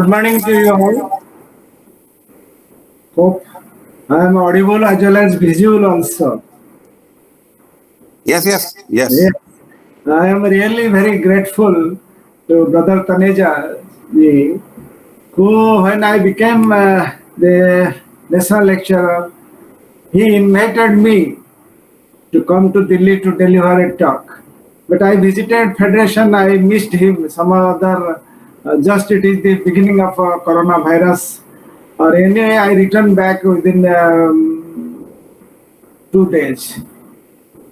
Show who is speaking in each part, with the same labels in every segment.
Speaker 1: Good morning to you all. Hope I am audible as well as visible also.
Speaker 2: Yes.
Speaker 1: Yes, I am really very grateful to Brother Taneja, who, when I became the national lecturer, he invited me to come to Delhi to deliver a talk. But I visited Federation, I missed him. Some other, just it is the beginning of coronavirus. Or anyway, I returned back within 2 days.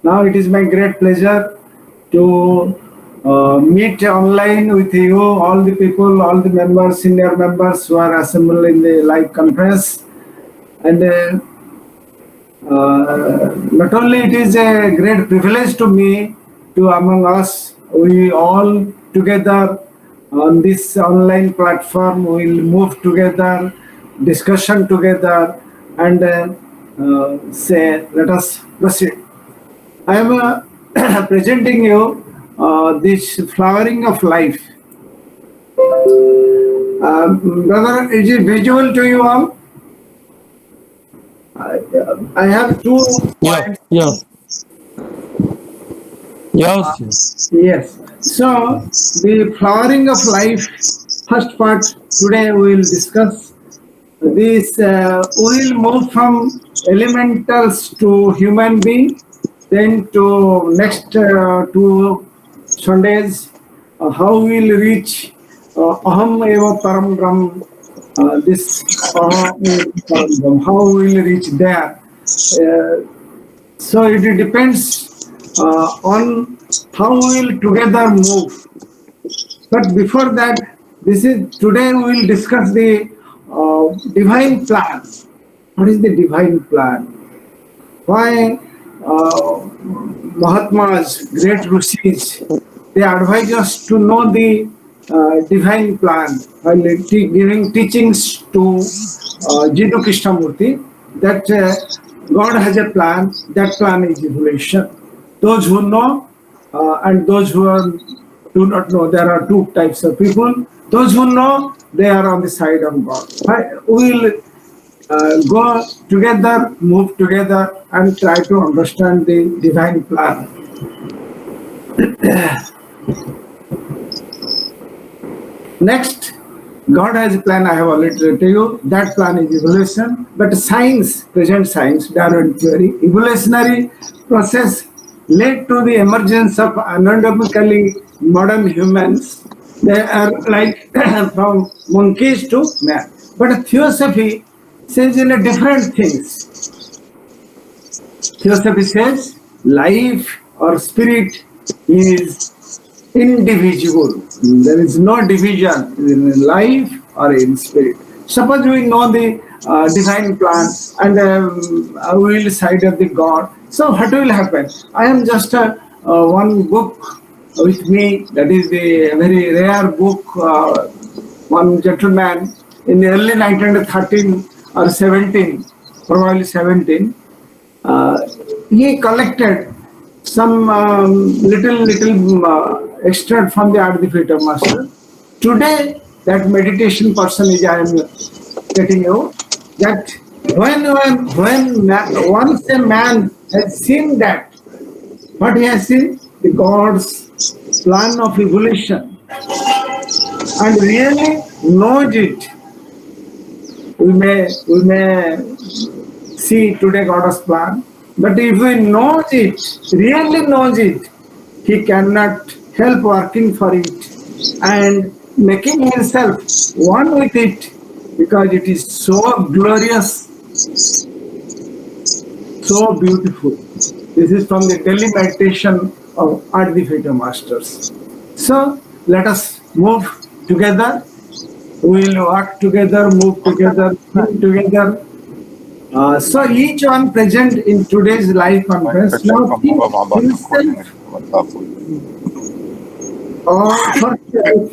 Speaker 1: Now it is my great pleasure to meet online with you, all the people, all the members, senior members who are assembled in the live conference. And not only it is a great privilege to me, to among us, we all together on this online platform will move together, discussion together, and say, let us proceed. I am presenting you this flowering of life. Brother, is it visual to you all? I have two
Speaker 3: Yeah,
Speaker 1: points.
Speaker 3: yeah, yes.
Speaker 1: Yes. So the flowering of life, first part today we will discuss. This we will move from elementals to human being, then to next two Sundays, how we will reach aham eva param brahm. This aham eva param brahm, how we will reach there. So it depends on how we will together move. But before that, this is today we will discuss the divine plan. What is the divine plan? Why Mahatmas, great rishis, they advise us to know the divine plan while giving teachings to Jiddu Krishnamurti that God has a plan, that plan is evolution. Those who know and those who do not know, there are two types of people. Those who know, they are on the side of God. We will go together, move together, and try to understand the divine plan. Next, God has a plan, I have already told you. That plan is evolution. But science, present science, Darwin theory, evolutionary process led to the emergence of anatomically modern humans. They are like from monkeys to man. But theosophy says in a different things. Theosophy says life or spirit is indivisible. There is no division in life or in spirit. Suppose we know the divine plan and we will side of the God. So what will happen? I am just one book with me. That is the very rare book. One gentleman in the early 1913 or 17, probably 17. He collected some little extract from the Advaita Master. Today, that meditation person is I am getting you that once a man has seen that, what he has seen, the God's plan of evolution, and really knows it. We may see today God's plan, but if we knows it, really knows it, he cannot help working for it and making himself one with it because it is so glorious, so beautiful. This is from the daily meditation of Advaita Masters. So let us move together. We will work together, move together, think together. So each one present in today's live conference now think himself or herself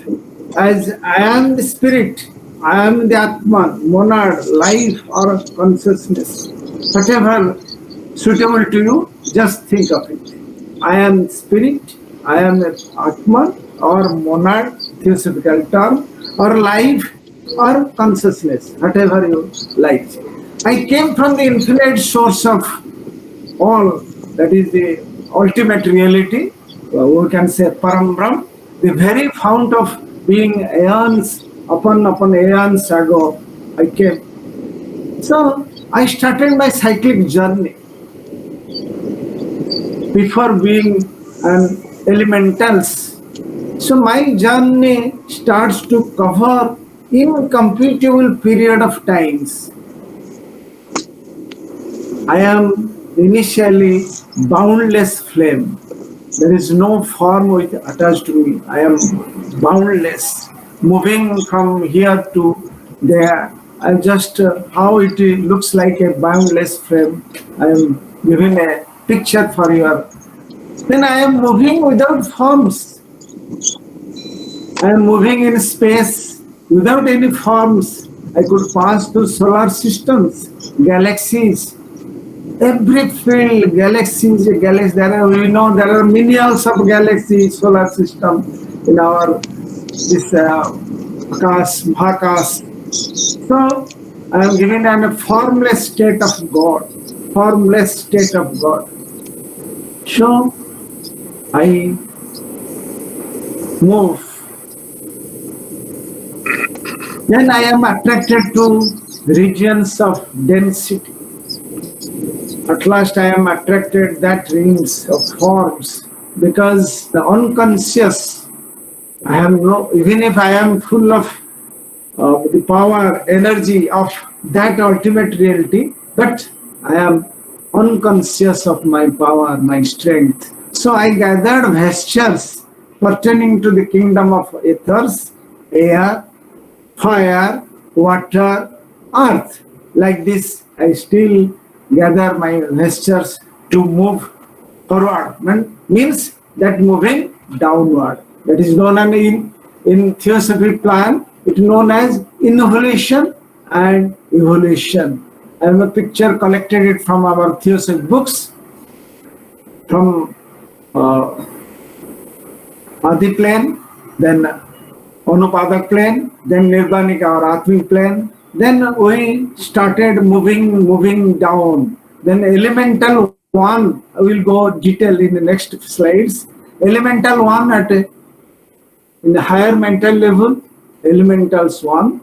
Speaker 1: as I am the spirit, I am the Atman, monad, life or consciousness. Whatever suitable to you, just think of it. I am spirit, I am Atman or monad, theosophical term, or life, or consciousness, whatever you like. I came from the infinite source of all, that is the ultimate reality. We can say Param Brahm, the very fount of being aeons upon aeons ago. I came. So I started my cyclic journey before being an elementals. So my journey starts to cover incomparable period of times. I am initially boundless flame. There is no form which attached to me. I am boundless, moving from here to there. I just how it looks like a boundless flame. I am giving a picture for your. Then I am moving without forms. I am moving in space without any forms. I could pass through solar systems, galaxies, every field, galaxies, there are, we know there are millions of galaxies, solar system in our this Mahakas. So I am given a formless state of God, formless state of God. So I move. Then I am attracted to regions of density. At last I am attracted that rings of forms, because the unconscious, I am no, even if I am full of the power, energy of that ultimate reality, but I am unconscious of my power, my strength. So I gathered vestures pertaining to the kingdom of ethers, air, fire, water, earth. Like this, I still gather my vestures to move forward. Means that moving downward. That is known as in theosophic plan, it is known as involution and evolution. I have a picture collected it from our theosophic books, from Adi plane, then Anupadak plane, then Nirvanika or Atmic plane. Then we started moving down. Then elemental one, I will go detail in the next slides. Elemental one at in the higher mental level, elementals one,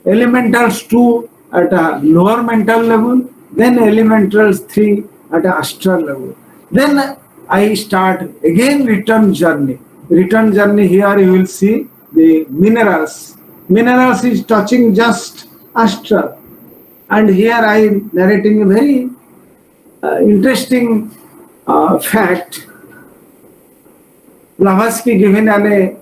Speaker 1: elementals two at a lower mental level, then elementals three at a astral level. Then I start again return journey. Return journey, here you will see the minerals. Minerals is touching just astral. And here I am narrating a very interesting fact. Blavatsky given a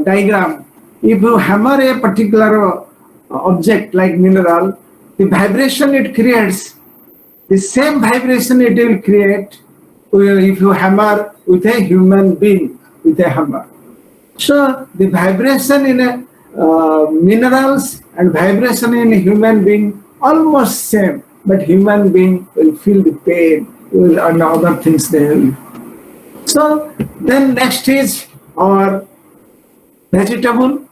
Speaker 1: diagram. If you hammer a particular object like mineral, the vibration it creates, the same vibration it will create if you hammer with a human being with a hammer. So the vibration in minerals and vibration in a human being almost same, but human being will feel the pain, and other things they will. So then next is our vegetable.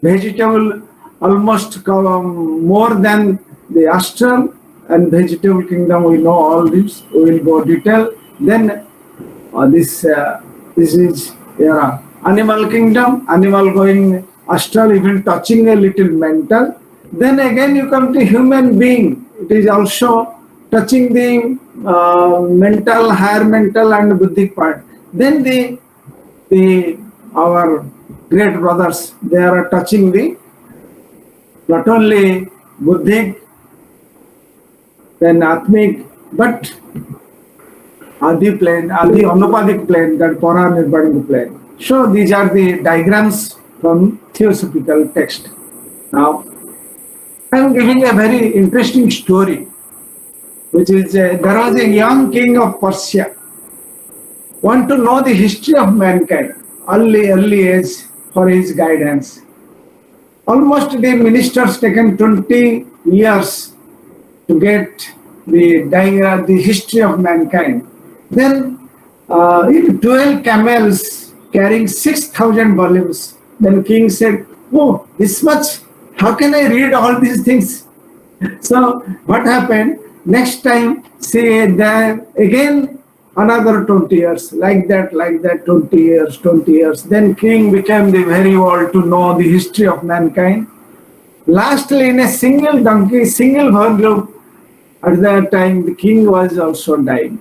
Speaker 1: Vegetable almost more than the astral and vegetable kingdom. We know all this. We will go detail. Then this is animal kingdom. Animal going astral, even touching a little mental. Then again you come to human being. It is also touching the mental, higher mental and buddhic part. Then our great brothers, they are touching the not only buddhic, then atmic, but Adi plane, Adi Anupadik plane, that Para Nirbanic plane. So these are the diagrams from theosophical text. Now, I am giving a very interesting story, which is there was a young king of Persia, want to know the history of mankind, early age for his guidance. Almost the ministers taken 20 years to get the diagram, the history of mankind. Then in 12 camels carrying 6,000 volumes. Then king said, "Oh, this much How can I read all these things? So what happened? Next time, say there again another 20 years, like that, 20 years, 20 years. Then king became the very old to know the history of mankind. Lastly, in a single donkey, single volume, at that time the king was also dying.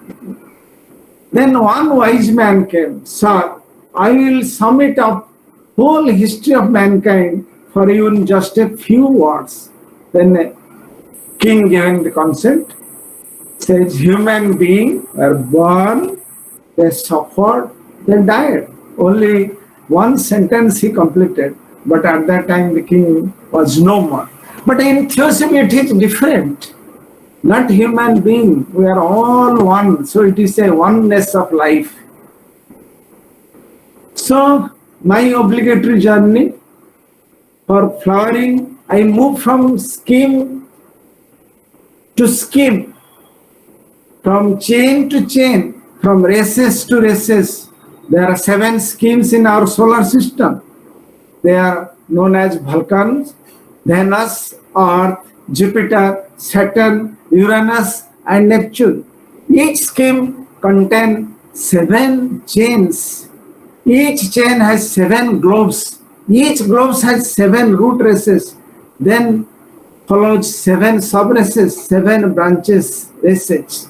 Speaker 1: Then one wise man came, sir, I will sum it up whole history of mankind for you in just a few words. Then the king giving the consent says human beings were born, they suffered, they died. Only one sentence he completed, but at that time the king was no more. But in theosophy it is different. Not human being, we are all one. So it is a oneness of life. So my obligatory journey for flowering, I move from scheme to scheme, from chain to chain, from races to races. There are 7 schemes in our solar system. They are known as Vulcans, Venus, Earth, Jupiter, Saturn, Uranus, and Neptune. Each scheme contains 7 chains. Each chain has 7 globes. Each globe has 7 root races. Then follows 7 sub-races, 7 branches, races.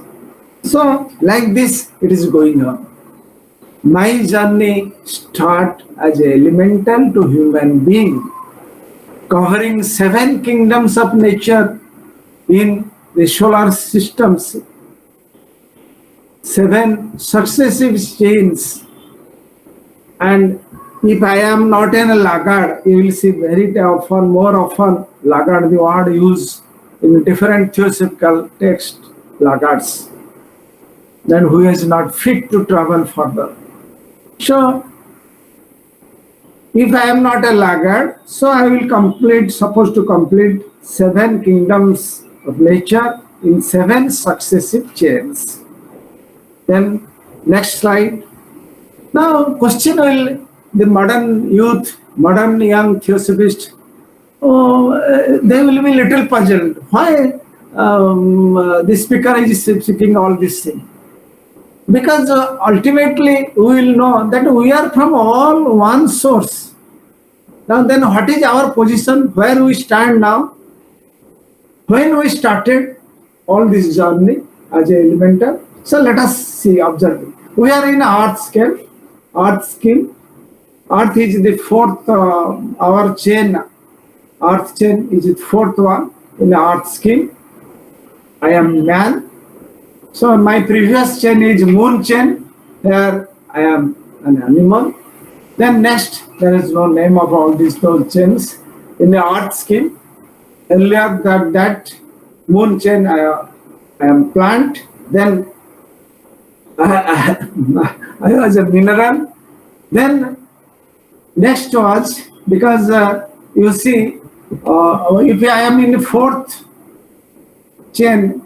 Speaker 1: So, like this, it is going on. My journey starts as an elemental to human being, covering 7 kingdoms of nature in the solar systems, 7 successive chains. And if I am not a laggard, you will see very often, more often, laggard, the word used in different theosophical texts, laggards, then who is not fit to travel further. So, if I am not a laggard, so I will supposed to complete 7 kingdoms of nature in 7 successive chains. Then, next slide. Now, question will the modern youth, modern young theosophists, they will be little puzzled. Why the speaker is speaking all this thing? Because ultimately we will know that we are from all one source. Now then what is our position, where we stand now? When we started all this journey as an elemental, so let us see, observe. We are in earth scale, earth scheme. Earth is the 4th, our chain, earth chain is the 4th one in the earth scheme. I am man. So my previous chain is moon chain. Here I am an animal. Then next, there is no name of all these those chains in the earth scheme. Earlier that moon chain, I am plant. Then I was a mineral. Then next was, because you see, if I am in the 4th chain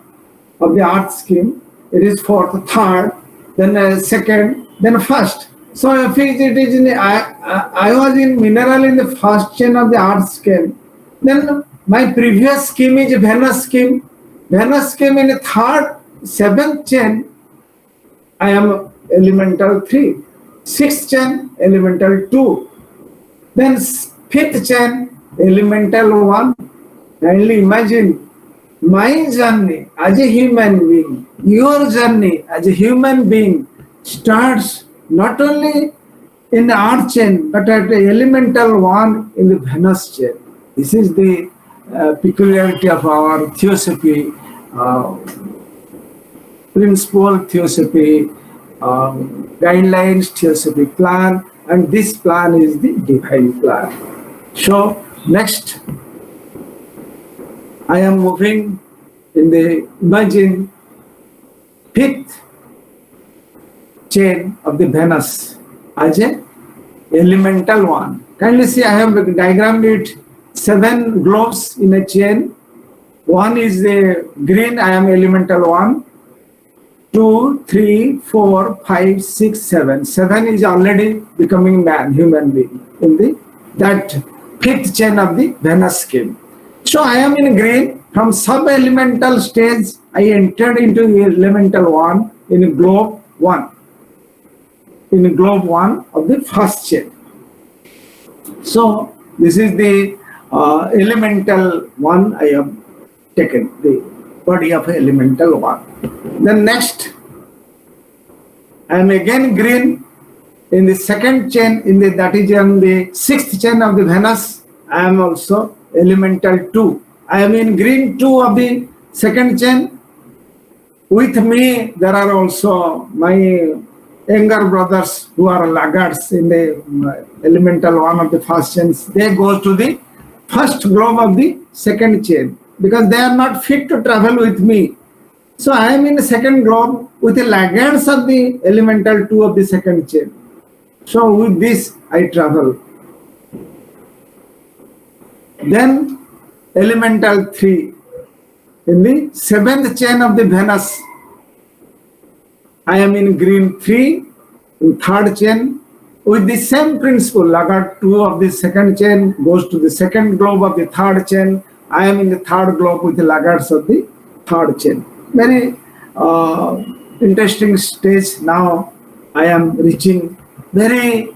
Speaker 1: of the earth scheme, it is 4th, 3rd, then 2nd, then 1st. So if it is in the, I was in mineral in the 1st chain of the earth scheme, then my previous scheme is Venus scheme. Venus scheme in the 3rd, 7th chain, I am elemental 3. 6th chain, elemental 2. Then 5th chain, elemental 1. Kindly imagine my journey as a human being, your journey as a human being starts not only in the earth chain, but at the elemental 1 in the Venus chain. This is the peculiarity of our theosophy, principle theosophy, guidelines theosophy plan, and this plan is the divine plan. So next, I am moving in the, imagine, 5th chain of the Venus as a elemental 1. Kindly see, I have diagrammed it, 7 globes in a chain. 1 is the green, I am elemental 1. 2, 3, 4, 5, 6, 7. 7 is already becoming man, human being in the that fifth chain of the Venus scheme. So I am in green. From sub-elemental stage, I entered into elemental 1 in globe 1. In globe 1 of the first chain. So this is the elemental 1 I have taken, the body of elemental 1. Then next, I am again green in the second chain, that is on the sixth chain of the Venus. I am also elemental 2. I am in green 2 of the second chain. With me, there are also my younger brothers who are laggards in the elemental 1 of the first chain. They go to the first globe of the second chain because they are not fit to travel with me. So I am in the second globe with the laggards of the elemental 2 of the second chain. So with this I travel. Then elemental 3 in the seventh chain of the Venus. I am in green 3 in third chain with the same principle. Laggard 2 of the second chain goes to the second globe of the third chain. I am in the third globe with the laggards of the third chain. Very interesting stage. Now I am reaching very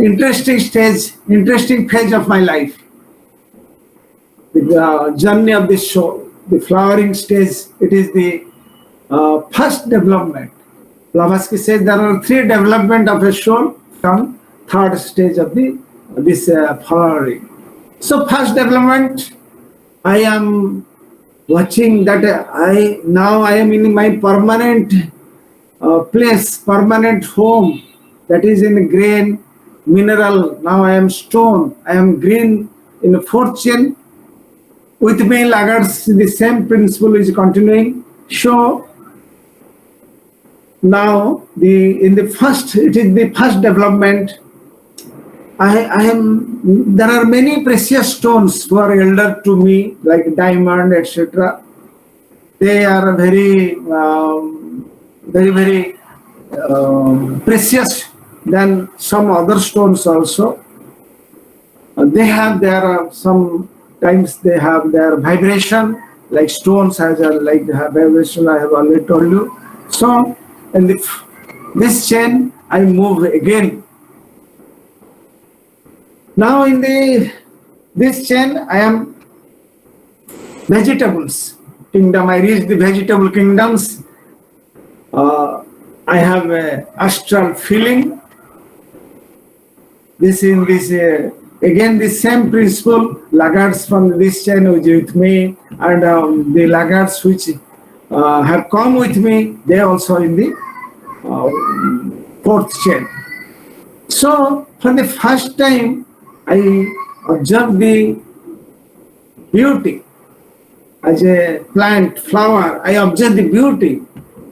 Speaker 1: interesting stage, interesting phase of my life. The journey of this show, the flowering stage, it is the first development. Blavatsky says there are 3 development of a soul from third stage of this flowering. So first development, I am watching that I am in my permanent place, permanent home, that is in green mineral. Now I am stone. I am green in the fourth chain. With me, laggards, the same principle is continuing. So now it is the first development. There are many precious stones who are elder to me, like diamond, etc. They are very, very precious than some other stones also. They have sometimes they have their vibration, like stones has like vibration, I have already told you. So in this chain, I move again. Now in this chain, I am vegetables kingdom. I reach the vegetable kingdoms. I have a astral feeling. Again the same principle. Laggards from this chain which with me, and the laggards which have come with me, they also in the fourth chain. So for the first time, I observe the beauty as a plant, flower. I observe the beauty.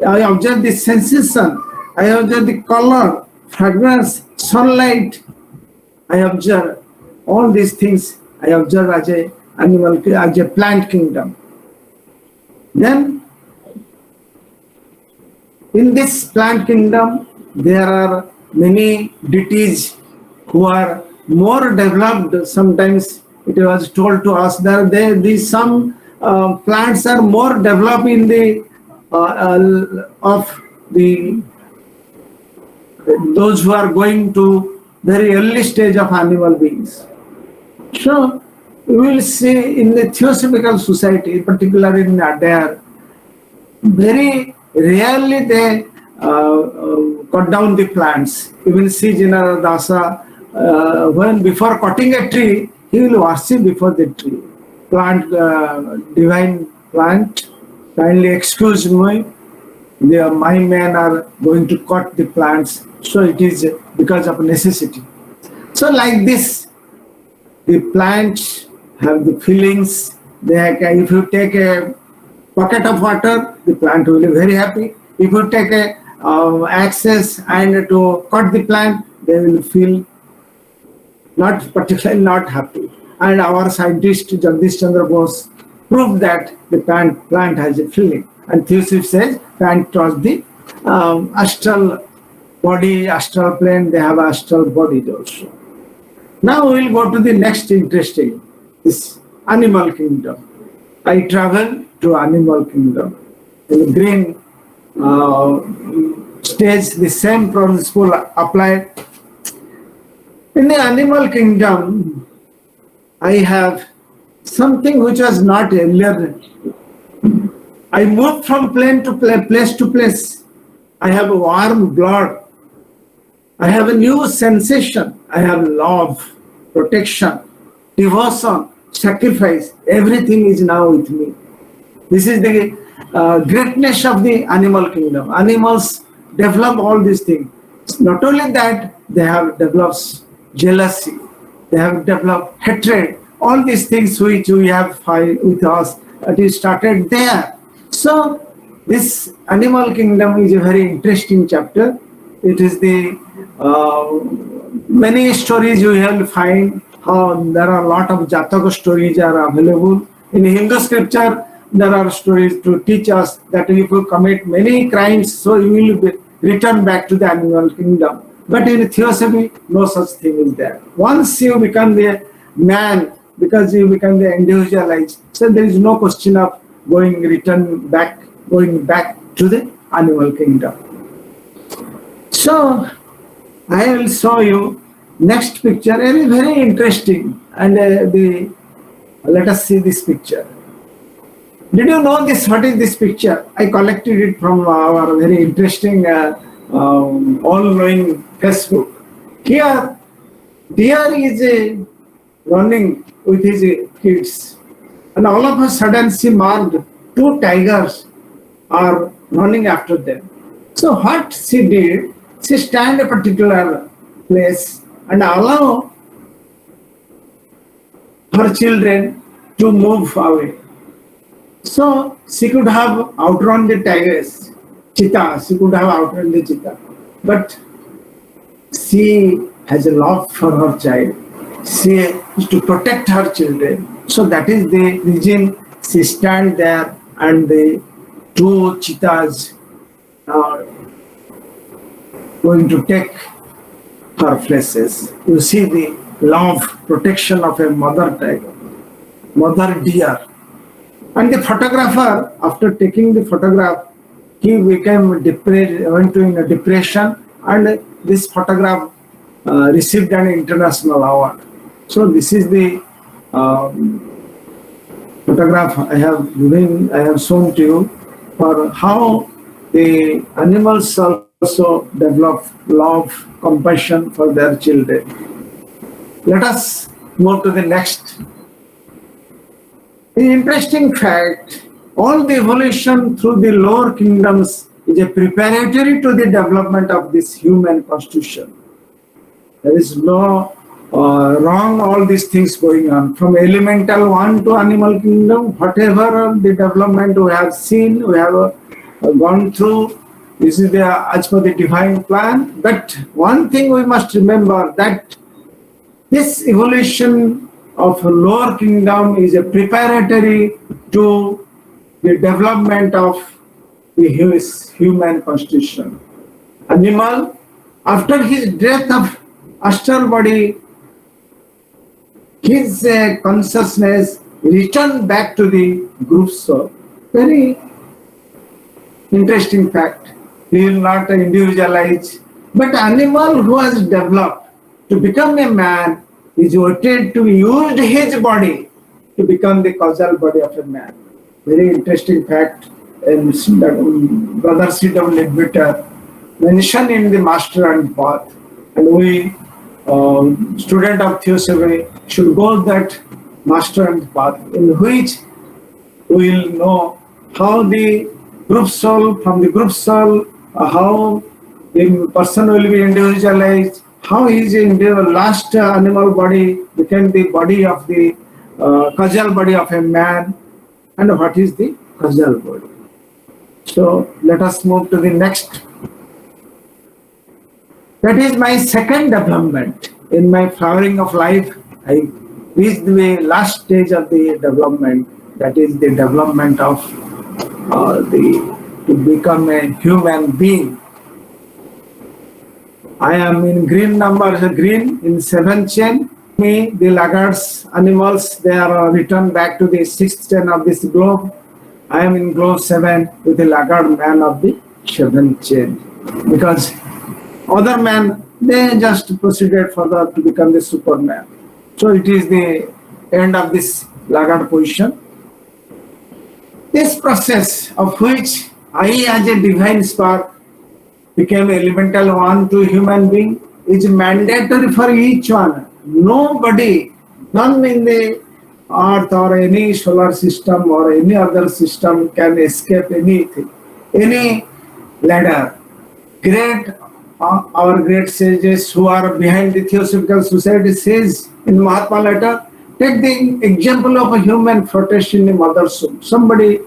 Speaker 1: I observe the sensation. I observe the color, fragrance, sunlight. I observe all these things. I observe as a plant kingdom. Then in this plant kingdom, there are many deities who are more developed. Sometimes it was told to us that some plants are more developed in the those who are going to very early stage of animal beings. So we will see in the Theosophical Society, particularly in Adair, very rarely they cut down the plants. You will see General Dasa, when before cutting a tree, he will worship before the tree. Plant, divine plant, kindly excuse me, my men are going to cut the plants. So it is because of necessity. So like this, the plants have the feelings. If you take a bucket of water, the plant will be very happy. If you take a access and to cut the plant, they will feel particularly not happy. And our scientist Jagdish Chandra Bose proved that the plant has a feeling. And Theosophy says plant was the astral body, astral plane. They have astral bodies also. Now we will go to the next interesting, this animal kingdom. I travel to animal kingdom. In the green stage, the same principle applied. In the animal kingdom, I have something which was not earlier. I moved from place to place. I have a warm blood. I have a new sensation. I have love, protection, devotion, sacrifice. Everything is now with me. This is the greatness of the animal kingdom. Animals develop all these things. Not only that, they have developed jealousy, they have developed hatred, all these things which we have find with us, it is started there. So this animal kingdom is a very interesting chapter. It is the many stories you will find how there are a lot of Jataka stories are available. In Hindu scripture, there are stories to teach us that if you commit many crimes, so you will be return back to the animal kingdom. But in theosophy, no such thing is there. Once you become the man, because you become the individualized, so there is no question of going back to the animal kingdom. So I will show you next picture, very very interesting, and let us see this picture. Did you know this? What is this picture? I collected it from our very interesting, all-knowing Facebook. Here, deer is running with his kids, and all of a sudden she marked two tigers are running after them. So what she did, she stand a particular place and allow her children to move away. So she could have outrun the tigers, cheetah, she could have outrun the cheetah. But she has a love for her child. She is to protect her children. So that is the reason she stand there and the two cheetahs are going to take her places. You see the love, protection of a mother tiger, mother deer. And the photographer, after taking the photograph, he became depressed, went to a depression, and this photograph received an international award. So this is the photograph I have shown to you for how the animals also develop love, compassion for their children. Let us move to the next. The interesting fact, all the evolution through the lower kingdoms is a preparatory to the development of this human constitution. There is no wrong all these things going on. From elemental one to animal kingdom, whatever the development we have seen, we have gone through, this is as per the divine plan. But one thing we must remember, that this evolution of lower kingdom is a preparatory to the development of the human constitution. Animal, after his death of astral body, his consciousness returned back to the group soul. Very interesting fact. He will not individualize. But animal who has developed to become a man is wanted to use his body to become the causal body of a man. Very interesting fact. And Brother C.W. Leadbeater mentioned in the Master and Path. And we, student of Theosophy, should go that Master and Path, in which we will know how the group soul, from the group soul, how the person will be individualized, how his last animal body became the body of the causal body of a man, and what is the causal body. So let us move to the next. That is my second development. In my flowering of life, I reached the last stage of the development. That is the development of to become a human being. I am in green number, green in 7th chain. me, the laggards, animals, they are returned back to the sixth chain of this globe. I am in globe 7 with the laggard man of the seventh chain. Because other men, they just proceeded further to become the superman. So it is the end of this laggard position. This process of which I as a divine spark became elemental one to human being is mandatory for each one. Nobody, none in the earth or any solar system or any other system can escape anything, any ladder. Great, our great sages who are behind the Theosophical Society says in Mahatma letter, take the example of a human flotation in the mother's womb. Somebody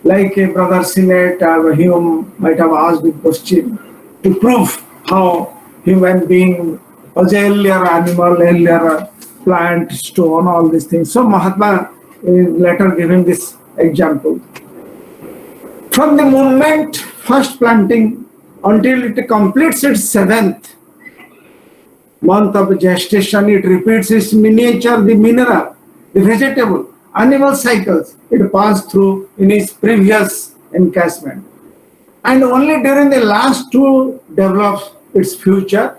Speaker 1: like a brother Sinet or Hume might have asked the question to prove how human being was earlier animal, earlier plant, stone, all these things. So Mahatma is later giving this example. From the moment first planting until it completes its 7th month of gestation, it repeats its miniature, the mineral, the vegetable, animal cycles it passed through in its previous encasement. And only during the last 2 develops its future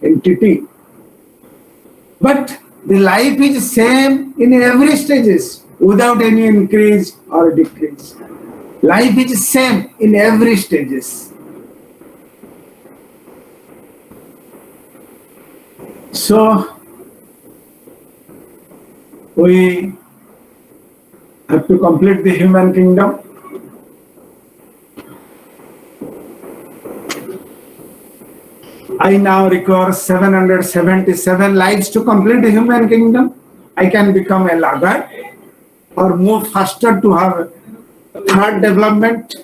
Speaker 1: entity. But the life is same in every stages without any increase or decrease. Life is same in every stages. So we have to complete the human kingdom. I now require 777 lives to complete the human kingdom. I can become a laggard or move faster to have third development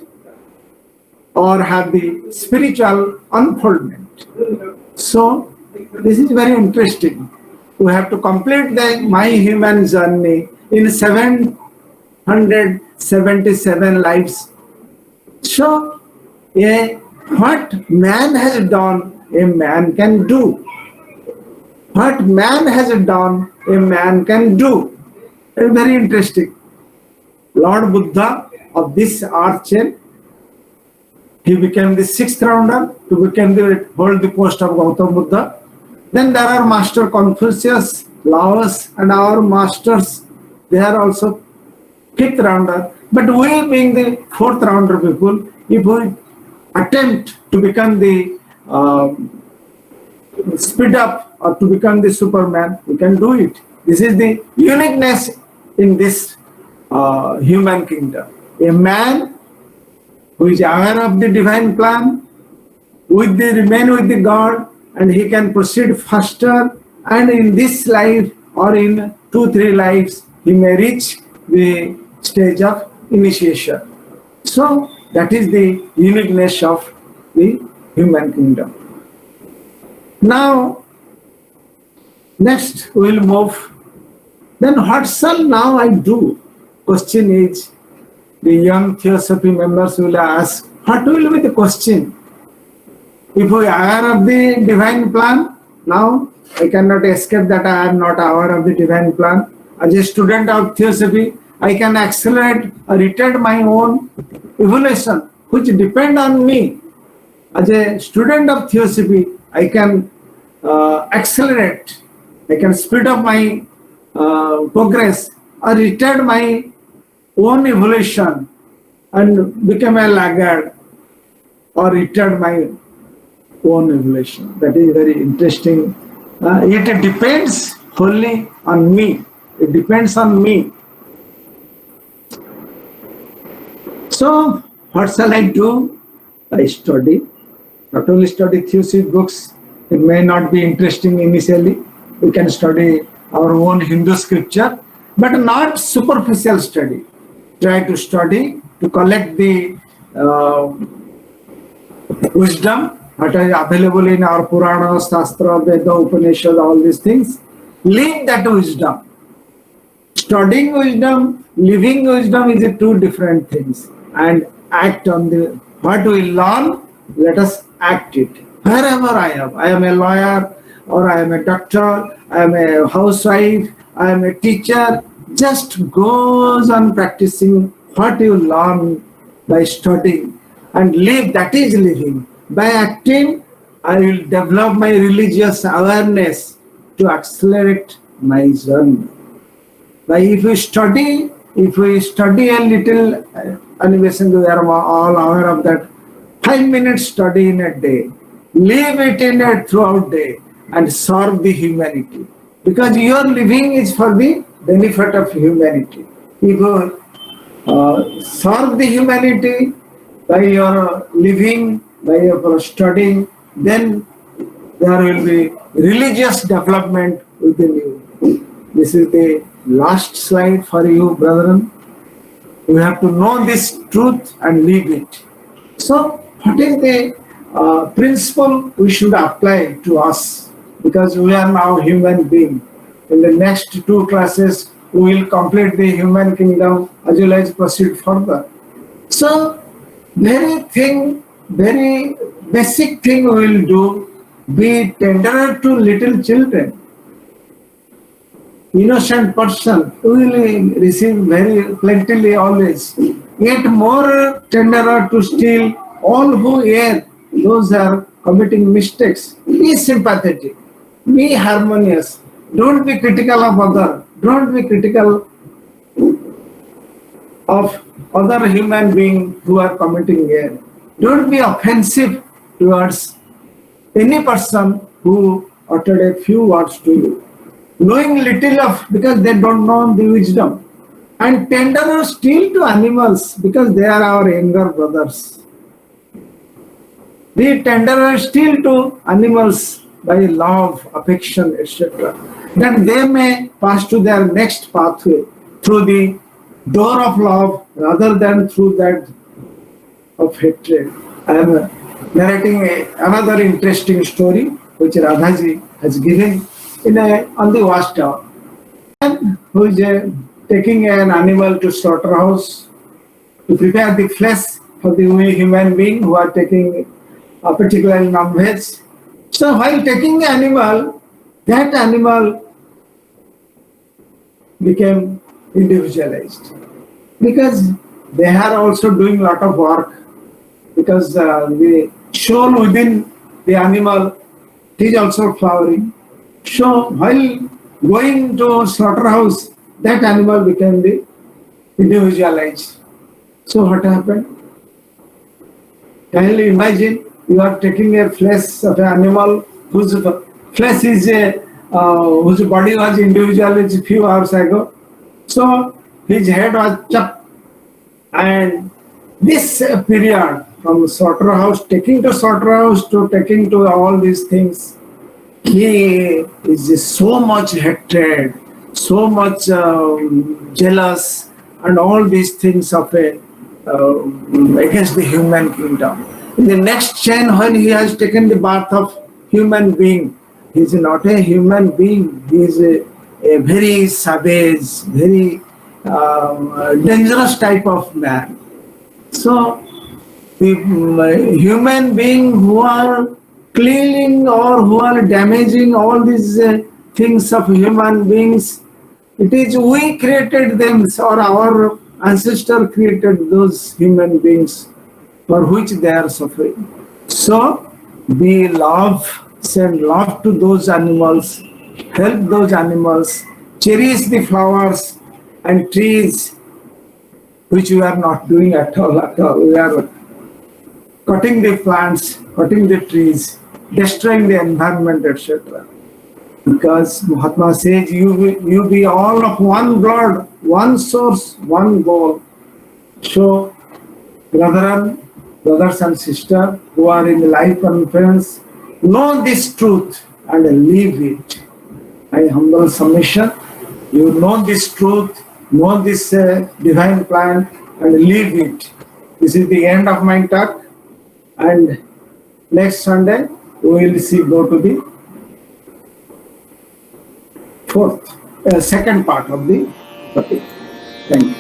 Speaker 1: or have the spiritual unfoldment. So this is very interesting. We have to complete my human journey in 777 lives. So what man has done, a man can do. What man has done, a man can do. It's very interesting. Lord Buddha of this earth chain, he became the 6th rounder to hold the post of Gautama Buddha. Then there are Master Confucius, Laos, and our masters. They are also 5th rounder. But we being the 4th rounder people, if we attempt to become the speed up or to become the Superman, we can do it. This is the uniqueness in this human kingdom. A man who is aware of the divine plan, remain with the God, and he can proceed faster, and in this life or in 2-3 lives, he may reach the stage of initiation. So that is the uniqueness of the human kingdom. Now, next we will move. Then what shall now I do? Question is, the young Theosophy members will ask, what will be the question? If we are aware of the divine plan, now I cannot escape that I am not aware of the divine plan. As a student of Theosophy, I can accelerate or retard my own evolution, which depend on me. As a student of Theosophy, I can accelerate, I can speed up my progress or retard my own evolution and become a laggard or retard my own evolution. That is very interesting. It depends wholly on me. It depends on me. So, what shall I do? I study. Not only study Theosophy books, it may not be interesting initially. We can study our own Hindu scripture, but not superficial study. Try to study, to collect the wisdom that is available in our Purana, Shastra, Veda, Upanishad, all these things. Live that wisdom. Studying wisdom, living wisdom is 2 different things. And act on the what we learn, let us act it. Wherever I am a lawyer, or I am a doctor, I am a housewife, I am a teacher. Just goes on practicing what you learn by studying and live, that is living. By acting, I will develop my religious awareness to accelerate my journey. Like if we study a little, animation, we are all aware of that. 5 minutes study in a day, live it in a throughout day, and serve the humanity. Because your living is for the benefit of humanity. If you serve the humanity by your living, by your studying, then there will be religious development within you. This is the last slide for you, brethren. We have to know this truth and live it. So, what is the principle we should apply to us? Because we are now human beings. In the next 2 classes, we will complete the human kingdom as well as proceed further. So, very basic thing we will do, be tender to little children. Innocent person will receive very plentifully always. Yet more tenderer to still all who err, those are committing mistakes. Be sympathetic, be harmonious. Don't be critical of other. Don't be critical of other human beings who are committing error. Don't be offensive towards any person who uttered a few words to you. Knowing little of, because they don't know the wisdom. And tender still to animals, because they are our younger brothers. Be tender still to animals by love, affection, etc. That they may pass to their next pathway through the door of love rather than through that of hatred. I am narrating another interesting story which Radhaji has given on the watchtower. Man who is taking an animal to slaughterhouse to prepare the flesh for the human being who are taking a particular non-veg. So while taking the animal, that animal became individualized because they are also doing a lot of work, because the soul within the animal is also flowering. So while going to slaughterhouse, that animal became the individualized. So what happened? Can you imagine you are taking a flesh of an animal whose flesh is whose body was individualized a few hours ago. So his head was chopped, and this period from slaughterhouse, taking to slaughterhouse to taking to all these things, he is so much hatred, so much jealous, and all these things of against the human kingdom. In the next chain, when he has taken the birth of human being, he is not a human being. He is a very savage, very dangerous type of man. So, the human beings who are cleaning or who are damaging all these things of human beings, it is we created them, or our ancestor created those human beings for which they are suffering. So, we send love to those animals, help those animals, cherish the flowers and trees, which we are not doing at all. We are cutting the plants, cutting the trees, destroying the environment, etc. Because Mahatma says, you be all of one blood, one source, one goal. So, brothers and sisters who are in the life conference, know this truth and live it. My humble submission, you know this truth, know this divine plan and live it. This is the end of my talk, and next Sunday we will go to the second part of the topic. Thank you.